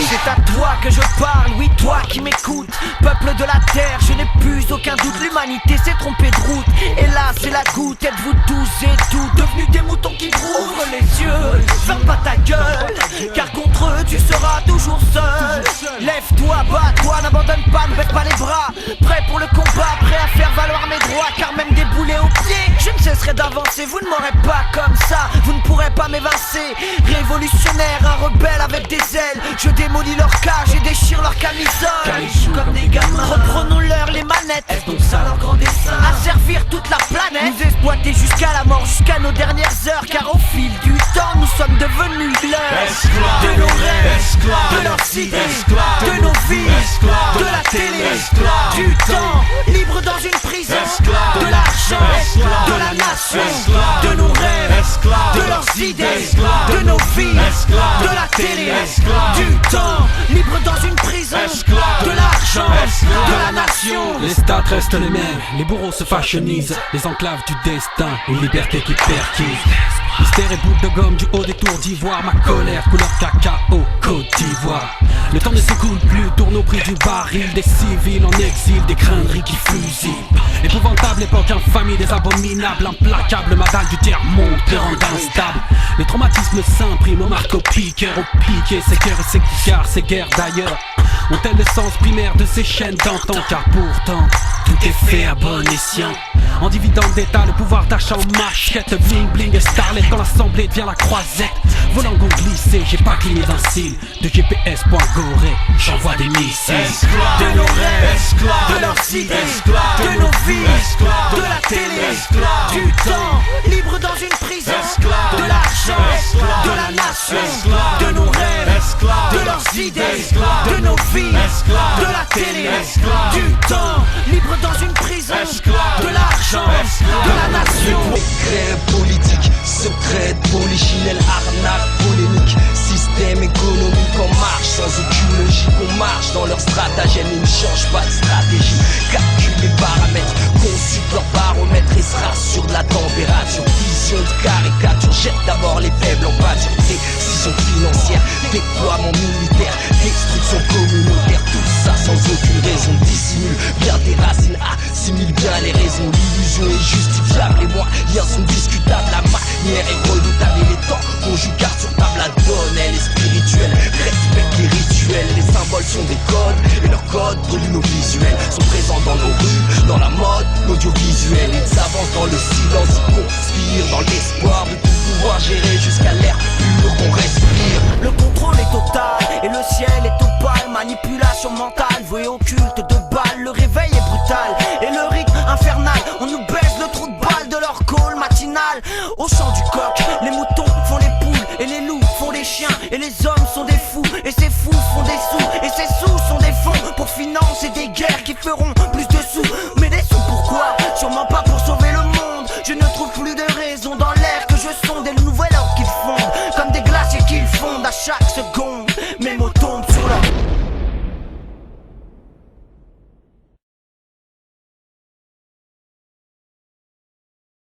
C'est à toi que je parle, oui toi qui m'écoutes. Peuple de la terre, je n'ai plus aucun doute. L'humanité s'est trompée de route, et là c'est la goutte. Êtes-vous tous et tout devenus des moutons qui broutent? Ouvre les yeux, ferme pas ta gueule, car contre eux tu seras toujours seul. Lève-toi, bats-toi, n'abandonne pas, ne baisse pas les bras. Prêt pour le combat, prêt à faire valoir mes droits. Car même des boulets aux pieds, je ne cesserai d'avancer. Vous ne m'aurez pas comme ça, vous ne pourrez pas m'évincer. Révolutionnaire, un rebelle avec des ailes. Je démolis leur cage et déchire leur camisole. Comme des gamins, reprenons-leur les manettes. Est-ce donc ça leur grand dessein? Asservir toute la planète, nous exploiter jusqu'à la mort, jusqu'à nos dernières heures. Car au fil du temps, nous sommes devenus l'heure de nos rêves, de leurs idées, de nos vies, de la télé, du temps, libre dans une prison, de l'argent, de la nation, de nos rêves, de leurs idées, de nos vies, de la télé, du temps, libre dans une prison, de l'argent, de la nation. Les stats restent les mêmes, les bourreaux se fashionisent, les enclaves du destin, une liberté qui perquise. Mystère et boule de gomme du haut des tours d'ivoire, ma colère couleur cacao, Côte d'Ivoire. Le temps ne s'écoule plus, tourne au prix du baril, des civils en exil, des crâneries qui fusillent. Épouvantable époque infamie, des abominables, implacables, ma dalle du tiers-monde te rend instable. Le traumatisme s'imprime au marteau piqueur, au piqué, ses cœurs et ses guigards, ses guerres d'ailleurs. Ont-elles le sens primaire de ces chaînes d'antan? Car pourtant, tout est fait à bon escient. En dividende d'état, le pouvoir d'achat en machette, bling bling et starlet quand l'assemblée devient la croisette. Volant glissé, j'ai pas cligné d'un cil. De GPS.goré, j'envoie des missiles. De nos rêves, de leurs idées, de nos vies, de la télé, du temps, libre dans une prison, de l'argent, de la nation, de nos rêves, de leurs idées, de nos vies, de la télé, du temps, libre dans une prison, de l'argent, de la nation. Secret politique, secret polichinelle, arnaque polémique, système économique en marche, sans aucune logique. On marche dans leur stratagème, ils ne changent pas de stratégie. Calculent les paramètres, consultent leur baromètre et se rassurent de la température. Vision de caricature, jette d'abord les faibles en pâture. Décision financière, déploiement militaire, destruction communautaire, tout ça sans aucune raison. Dissimule bien tes racines, assimile bien les raisons. L'illusion est justifiable, les moyens sont discutables. La manière est redoutable et les temps conjugales sur table. La donne, elle est spirituelle, respecte les rituels. Les symboles sont des codes et leurs codes de l'audiovisuel sont présents dans nos rues, dans la mode, l'audiovisuel. Ils avancent dans le silence, ils conspirent dans l'espoir de tout pouvoir gérer jusqu'à l'air pur qu'on respire. Le contrôle est total et le ciel est opale. Manipulation mentale, vouée au culte de balles. Le réveil est brutal et le rythme infernal. On nous baisse le trou de balle de leur call matinal. Au chant du coq, les moutons font les poules et les loups font les chiens. Et les hommes sont des fous et ces fous font des sous. Et ces sous sont des fonds pour financer des guerres qui feront plus de sous. Mais des sous pourquoi? Sûrement pas pour sauver le monde. Je ne trouve plus de raison dans l'air que je sonde. Et le nouvel ordre qu'ils fondent comme des glaciers qu'ils fondent à chaque seconde.